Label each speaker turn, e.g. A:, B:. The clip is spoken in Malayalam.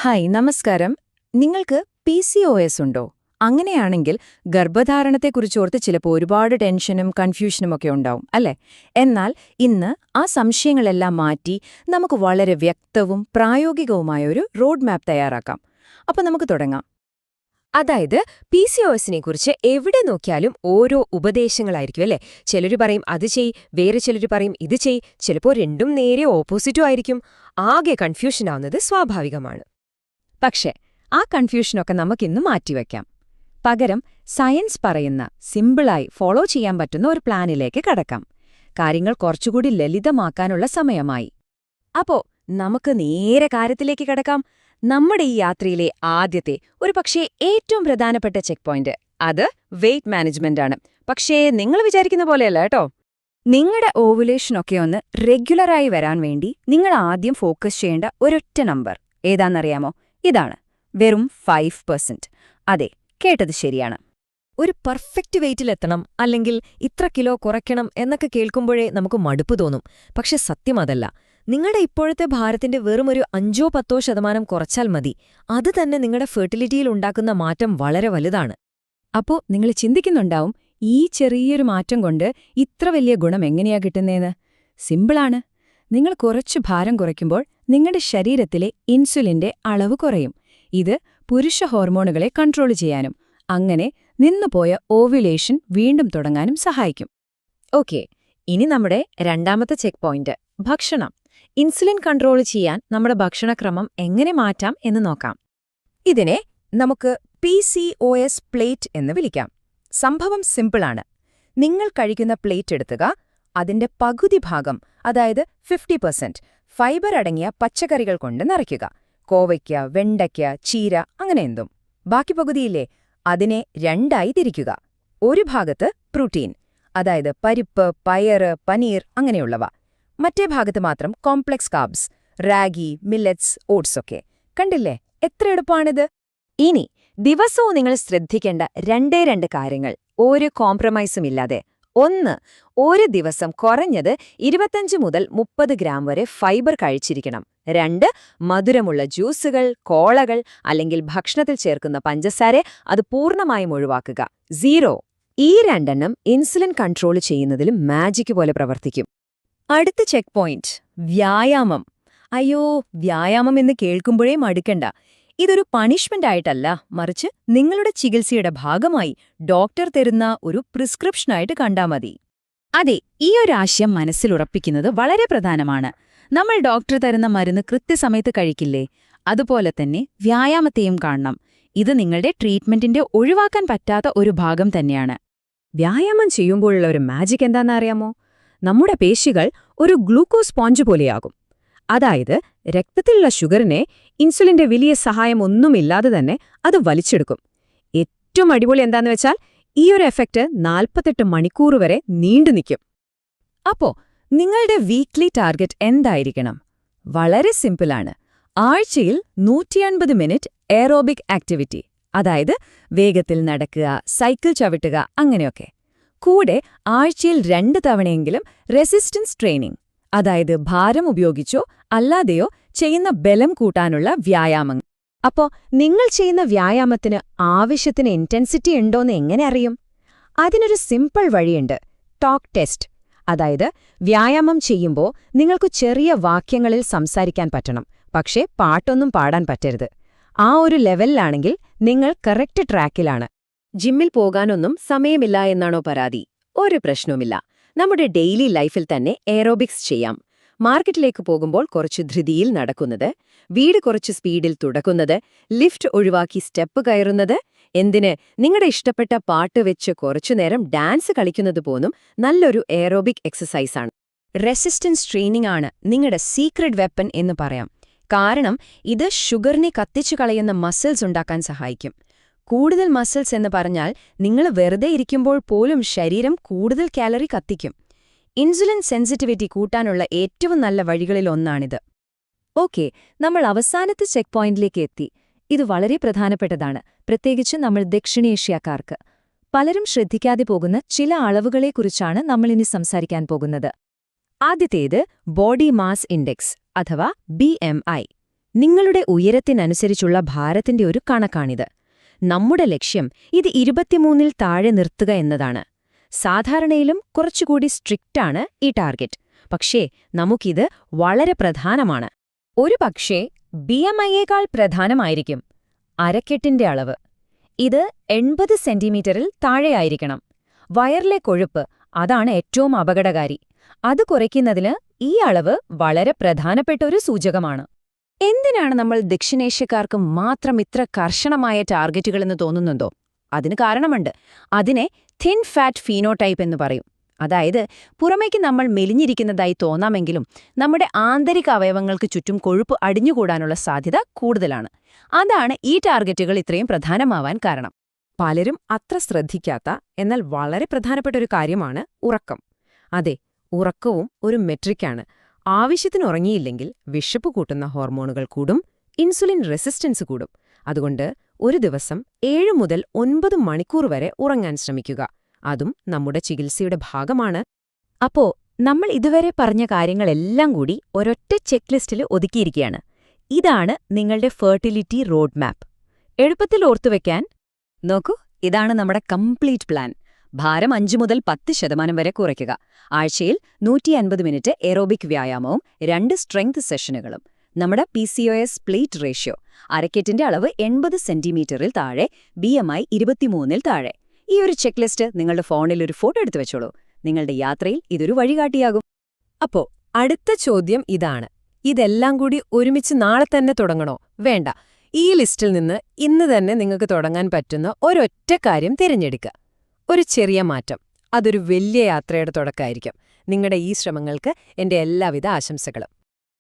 A: ഹായ് നമസ്കാരം. നിങ്ങൾക്ക് PCOS ഉണ്ടോ? അങ്ങനെയാണെങ്കിൽ ഗർഭധാരണത്തെക്കുറിച്ചോർത്ത് ചിലപ്പോൾ ഒരുപാട് ടെൻഷനും കൺഫ്യൂഷനുമൊക്കെ ഉണ്ടാവും അല്ലേ? എന്നാൽ ഇന്ന് ആ സംശയങ്ങളെല്ലാം മാറ്റി നമുക്ക് വളരെ വ്യക്തവും പ്രായോഗികവുമായ ഒരു റോഡ് മാപ്പ് തയ്യാറാക്കാം. അപ്പോൾ നമുക്ക് തുടങ്ങാം.
B: അതായത് PCOSനെ കുറിച്ച് എവിടെ നോക്കിയാലും ഓരോ ഉപദേശങ്ങളായിരിക്കും അല്ലേ? ചിലര് പറയും അത് ചെയ്, വേറെ ചിലര് പറയും ഇത് ചെയ്, ചിലപ്പോൾ രണ്ടും നേരെ ഓപ്പോസിറ്റും ആയിരിക്കും. ആകെ കൺഫ്യൂഷൻ ആവുന്നത് സ്വാഭാവികമാണ്.
A: പക്ഷേ ആ കൺഫ്യൂഷനൊക്കെ നമുക്കിന്ന് മാറ്റിവെക്കാം. പകരം സയൻസ് പറയുന്ന സിമ്പിളായി ഫോളോ ചെയ്യാൻ പറ്റുന്ന ഒരു പ്ലാനിലേക്ക് കടക്കാം. കാര്യങ്ങൾ കുറച്ചുകൂടി ലളിതമാക്കാനുള്ള സമയമായി. അപ്പോ നമുക്ക് നേരെ കാര്യത്തിലേക്ക് കടക്കാം. നമ്മുടെ ഈ യാത്രയിലെ ആദ്യത്തെ ഒരുപക്ഷേ ഏറ്റവും പ്രധാനപ്പെട്ട ചെക്ക് പോയിന്റ് അത് വെയ്റ്റ് മാനേജ്മെന്റ് ആണ്. പക്ഷേ നിങ്ങൾ വിചാരിക്കുന്ന പോലെയല്ല കേട്ടോ. നിങ്ങളുടെ ഓവുലേഷനൊക്കെ ഒന്ന് റെഗുലറായി വരാൻ വേണ്ടി നിങ്ങൾ ആദ്യം ഫോക്കസ് ചെയ്യേണ്ട ഒരൊറ്റ നമ്പർ ഏതാണെന്നറിയാമോ? ഇതാണ്, വെറും 5%. അതെ, കേട്ടത് ശരിയാണ്.
B: ഒരു പെർഫെക്റ്റ് വെയിറ്റിലെത്തണം, അല്ലെങ്കിൽ ഇത്ര കിലോ കുറയ്ക്കണം എന്നൊക്കെ കേൾക്കുമ്പോഴേ നമുക്ക് മടുപ്പ് തോന്നും. പക്ഷെ സത്യം അതല്ല. നിങ്ങളുടെ ഇപ്പോഴത്തെ ഭാരത്തിന്റെ വെറും ഒരു 5-10% കുറച്ചാൽ മതി. അത് തന്നെ നിങ്ങളുടെ ഫെർട്ടിലിറ്റിയിൽ ഉണ്ടാക്കുന്ന മാറ്റം വളരെ വലുതാണ്.
A: അപ്പോ നിങ്ങൾ ചിന്തിക്കുന്നുണ്ടാവും, ഈ ചെറിയൊരു മാറ്റം കൊണ്ട് ഇത്ര വലിയ ഗുണം എങ്ങനെയാ കിട്ടുന്നേന്ന്? സിമ്പിളാണ്. നിങ്ങൾ കുറച്ചു ഭാരം കുറയ്ക്കുമ്പോൾ നിങ്ങളുടെ ശരീരത്തിലെ ഇൻസുലിന്റെ അളവ് കുറയും. ഇത് പുരുഷ ഹോർമോണുകളെ കൺട്രോൾ ചെയ്യാനും അങ്ങനെ നിന്നുപോയ ഓവുലേഷൻ വീണ്ടും തുടങ്ങാനും സഹായിക്കും. ഓക്കെ, ഇനി നമ്മുടെ രണ്ടാമത്തെ ചെക്ക് പോയിന്റ് ഭക്ഷണം. ഇൻസുലിൻ കൺട്രോൾ ചെയ്യാൻ നമ്മുടെ ഭക്ഷണക്രമം എങ്ങനെ മാറ്റാം എന്ന് നോക്കാം. ഇതിനെ നമുക്ക് PCOS പ്ലേറ്റ് എന്ന് വിളിക്കാം. സംഭവം സിമ്പിളാണ്. നിങ്ങൾ കഴിക്കുന്ന പ്ലേറ്റ് എടുത്തുക. അതിന്റെ പകുതി ഭാഗം, അതായത് 50%, ഫൈബർ അടങ്ങിയ പച്ചക്കറികൾ കൊണ്ട് നിറയ്ക്കുക. കോവയ്ക്ക, വെണ്ടയ്ക്ക, ചീര, അങ്ങനെ എന്തും. ബാക്കി പകുതിയില്ലേ, അതിനെ രണ്ടായി തിരിക്കുക. ഒരു ഭാഗത്ത് പ്രോട്ടീൻ, അതായത് പരിപ്പ്, പയറ്, പനീർ അങ്ങനെയുള്ളവ. മറ്റേ ഭാഗത്ത് മാത്രം complex carbs, ragi, millets, oats ഒക്കെ. കണ്ടില്ലേ, എത്ര എളുപ്പമാണിത്? ഇനി ദിവസവും നിങ്ങൾ ശ്രദ്ധിക്കേണ്ട രണ്ട് കാര്യങ്ങൾ, ഒരു കോംപ്രമൈസും ഇല്ലാതെ. 1. ഒരു ദിവസം കുറഞ്ഞത് 25 മുതൽ 30 ഗ്രാം വരെ ഫൈബർ കഴിച്ചിരിക്കണം. 2. മധുരമുള്ള ജ്യൂസുകൾ, കോളകൾ അല്ലെങ്കിൽ ഭക്ഷണത്തിൽ ചേർക്കുന്ന പഞ്ചസാര അത് പൂർണ്ണമായും ഒഴിവാക്കുക. 0. ഈ രണ്ടെണ്ണം ഇൻസുലിൻ കൺട്രോൾ ചെയ്യുന്നതിലും മാജിക് പോലെ പ്രവർത്തിക്കും. അടുത്ത ചെക്ക് പോയിന്റ് വ്യായാമം. അയ്യോ, വ്യായാമം എന്ന് കേൾക്കുമ്പോഴേ മടുക്കണ്ട. ഇതൊരു പണിഷ്മെന്റ് ആയിട്ടല്ല, മറിച്ച് നിങ്ങളുടെ ചികിത്സയുടെ ഭാഗമായി ഡോക്ടർ തരുന്ന ഒരു പ്രിസ്ക്രിപ്ഷനായിട്ട് കണ്ടാ മതി. അതെ, ഈ ഒരു ആശയം മനസ്സിലുറപ്പിക്കുന്നത് വളരെ പ്രധാനമാണ്. നമ്മൾ ഡോക്ടർ തരുന്ന മരുന്ന് കൃത്യസമയത്ത് കഴിക്കില്ലേ? അതുപോലെ തന്നെ വ്യായാമത്തെയും കാണണം. ഇത് നിങ്ങളുടെ ട്രീറ്റ്മെന്റിന്റെ ഒഴിവാക്കാൻ പറ്റാത്ത ഒരു ഭാഗം തന്നെയാണ്. വ്യായാമം ചെയ്യുമ്പോഴുള്ള ഒരു മാജിക് എന്താണെന്നറിയാമോ? നമ്മുടെ പേശികൾ ഒരു ഗ്ലൂക്കോസ് സ്പോഞ്ച് പോലെയാകും. അതായത് രക്തത്തിലുള്ള ഷുഗറിനെ ഇൻസുലിന്റെ വലിയ സഹായം ഒന്നുമില്ലാതെ തന്നെ അത് വലിച്ചെടുക്കും. ഏറ്റവും അടിപൊളി എന്താന്ന് വെച്ചാൽ ഈ ഒരു എഫക്റ്റ് 48 മണിക്കൂർ വരെ നീണ്ടുനിൽക്കും. അപ്പോ നിങ്ങളുടെ വീക്ക്ലി ടാർഗറ്റ് എന്തായിരിക്കണം? വളരെ സിമ്പിളാണ്. ആഴ്ചയിൽ 150 മിനിറ്റ് എയറോബിക് ആക്ടിവിറ്റി, അതായത് വേഗത്തിൽ നടക്കുക, സൈക്കിൾ ചവിട്ടുക, അങ്ങനെയൊക്കെ. കൂടെ ആഴ്ചയിൽ 2 തവണയെങ്കിലും റെസിസ്റ്റൻസ് ട്രെയിനിങ്, അതായത് ഭാരം ഉപയോഗിച്ചോ അല്ലാതെയോ ചെയ്യുന്ന ബലം കൂട്ടാനുള്ള വ്യായാമം. അപ്പോ നിങ്ങൾ ചെയ്യുന്ന വ്യായാമത്തിന് ആവശ്യത്തിന് ഇന്റൻസിറ്റി ഉണ്ടോന്ന് എങ്ങനെ അറിയും? അതിനൊരു സിമ്പിൾ വഴിയുണ്ട്, ടോക്ക് ടെസ്റ്റ്. അതായത് വ്യായാമം ചെയ്യുമ്പോൾ നിങ്ങൾക്ക് ചെറിയ വാക്യങ്ങളിൽ സംസാരിക്കാൻ പറ്റണം, പക്ഷേ പാട്ടൊന്നും പാടാൻ പറ്റരുത്. ആ ഒരു ലെവലിലാണെങ്കിൽ നിങ്ങൾ കറക്റ്റ് ട്രാക്കിലാണ്. ജിമ്മിൽ പോകാനൊന്നും സമയമില്ല എന്നാണോ പരാതി? ഒരു പ്രശ്നവുമില്ല. നമ്മുടെ ഡെയിലി ലൈഫിൽ തന്നെ എയറോബിക്സ് ചെയ്യാം. മാർക്കറ്റിലേക്ക് പോകുമ്പോൾ കുറച്ച് ധൃതിയിൽ നടക്കുന്നത്, വീട് കുറച്ച് സ്പീഡിൽ തുടക്കുന്നത്, ലിഫ്റ്റ് ഒഴിവാക്കി സ്റ്റെപ്പ് കയറുന്നത്, എന്തിന് നിങ്ങളുടെ ഇഷ്ടപ്പെട്ട പാട്ട് വെച്ച് കുറച്ചുനേരം ഡാൻസ് കളിക്കുന്നത് പോലും നല്ലൊരു എയറോബിക് എക്സസൈസാണ്. റെസിസ്റ്റൻസ് ട്രെയിനിംഗ് ആണ് നിങ്ങളുടെ സീക്രട്ട് വെപ്പൺ എന്ന് പറയാം. കാരണം ഇത് ഷുഗറിനെ കത്തിച്ചു കളയുന്ന മസിൽസ് ഉണ്ടാക്കാൻ സഹായിക്കും. കൂടുതൽ മസിൽസ് എന്ന് പറഞ്ഞാൽ നിങ്ങൾ വെറുതെ ഇരിക്കുമ്പോൾ പോലും ശരീരം കൂടുതൽ കാലറി കത്തിക്കും. ഇൻസുലിൻ സെൻസിറ്റിവിറ്റി കൂട്ടാനുള്ള ഏറ്റവും നല്ല വഴികളിലൊന്നാണിത്. ഓക്കെ, നമ്മൾ അവസാനത്തെ ചെക്ക് പോയിന്റിലേക്ക് എത്തി. ഇത് വളരെ പ്രധാനപ്പെട്ടതാണ്, പ്രത്യേകിച്ച് നമ്മൾ ദക്ഷിണേഷ്യക്കാർക്ക്. പലരും ശ്രദ്ധിക്കാതെ പോകുന്ന ചില അളവുകളെക്കുറിച്ചാണ് നമ്മളിനി സംസാരിക്കാൻ പോകുന്നത്. ആദ്യത്തേത് ബോഡി മാസ് ഇൻഡെക്സ് അഥവാ BMI. നിങ്ങളുടെ ഉയരത്തിനനുസരിച്ചുള്ള ഭാരത്തിന്റെ ഒരു കണക്കാണിത്. നമ്മുടെ ലക്ഷ്യം ഇത് 23-ൽ താഴെ നിർത്തുക എന്നതാണ്. സാധാരണയിലും കുറച്ചുകൂടി സ്ട്രിക്റ്റാണ് ഈ ടാർഗറ്റ്. പക്ഷേ നമുക്കിത് വളരെ പ്രധാനമാണ്. ഒരു പക്ഷേ BMIയേക്കാൾ പ്രധാനമായിരിക്കും അരക്കെട്ടിന്റെ അളവ്. ഇത് 80 സെന്റിമീറ്ററിൽ താഴെയായിരിക്കണം. വയറിലെ കൊഴുപ്പ്, അതാണ് ഏറ്റവും അപകടകാരി. അത് കുറയ്ക്കുന്നതിന് ഈ അളവ് വളരെ പ്രധാനപ്പെട്ട ഒരു സൂചകമാണ്. എന്തിനാണ് നമ്മൾ ദക്ഷിണേഷ്യക്കാർക്ക് മാത്രം ഇത്ര കർശനമായ ടാർഗറ്റുകളെന്ന് തോന്നുന്നുണ്ടോ? അതിന് കാരണമുണ്ട്. അതിനെ തിൻ ഫാറ്റ് ഫീനോടൈപ്പ് എന്ന് പറയും. അതായത് പുറമേക്ക് നമ്മൾ മെലിഞ്ഞിരിക്കുന്നതായി തോന്നാമെങ്കിലും നമ്മുടെ ആന്തരിക അവയവങ്ങൾക്ക് ചുറ്റും കൊഴുപ്പ് അടിഞ്ഞുകൂടാനുള്ള സാധ്യത കൂടുതലാണ്. അതാണ് ഈ ടാർഗറ്റുകൾ ഇത്രയും പ്രധാനമാവാൻ കാരണം. പലരും അത്ര ശ്രദ്ധിക്കാത്ത എന്നാൽ വളരെ പ്രധാനപ്പെട്ട ഒരു കാര്യമാണ് ഉറക്കം. അതെ, ഉറക്കവും ഒരു മെട്രിക്കാണ്. ആവശ്യത്തിന് ഉറങ്ങിയില്ലെങ്കിൽ വിശപ്പ് കൂട്ടുന്ന ഹോർമോണുകൾ കൂടും, ഇൻസുലിൻ റെസിസ്റ്റൻസ് കൂടും. അതുകൊണ്ട് ഒരു ദിവസം 7 മുതൽ 9 മണിക്കൂർ വരെ ഉറങ്ങാൻ ശ്രമിക്കുക. അതും നമ്മുടെ ചികിത്സയുടെ ഭാഗമാണ്. അപ്പോ നമ്മൾ ഇതുവരെ പറഞ്ഞ കാര്യങ്ങളെല്ലാം കൂടി ഒരൊറ്റ ചെക്ക് ലിസ്റ്റിൽ ഒതുക്കിയിരിക്കുകയാണ്. ഇതാണ് നിങ്ങളുടെ ഫെർട്ടിലിറ്റി റോഡ് മാപ്പ്. എളുപ്പത്തിൽ ഓർത്തുവെക്കാൻ നോക്കൂ, ഇതാണ് നമ്മുടെ കംപ്ലീറ്റ് പ്ലാൻ. ഭാരം 5 മുതൽ 10% വരെ കുറയ്ക്കുക. ആഴ്ചയിൽ 150 മിനിറ്റ് എറോബിക് വ്യായാമവും 2 സ്ട്രെങ്ത് സെഷനുകളും. നമ്മുടെ PCOS സ്പ്ലിറ്റ് റേഷ്യോ, അരക്കെട്ടിന്റെ അളവ് 80 സെന്റിമീറ്ററിൽ താഴെ, BMI 23-ൽ താഴെ. ഈ ഒരു ചെക്ക് ലിസ്റ്റ് നിങ്ങളുടെ ഫോണിൽ ഒരു ഫോട്ടോ എടുത്തു വെച്ചോളൂ. നിങ്ങളുടെ യാത്രയിൽ ഇതൊരു വഴികാട്ടിയാകും. അപ്പോ അടുത്ത ചോദ്യം ഇതാണ്: ഇതെല്ലാം കൂടി ഒരുമിച്ച് നാളെ തന്നെ തുടങ്ങണോ? വേണ്ട. ഈ ലിസ്റ്റിൽ നിന്ന് ഇന്ന് തന്നെ നിങ്ങൾക്ക് തുടങ്ങാൻ പറ്റുന്ന ഒരൊറ്റ കാര്യം തിരഞ്ഞെടുക്കുക. ഒരു ചെറിയ മാറ്റം, അതൊരു വലിയ യാത്രയുടെ തുടക്കമായിരിക്കും. നിങ്ങളുടെ ഈ ശ്രമങ്ങൾക്ക് എന്റെ എല്ലാവിധ ആശംസകളും.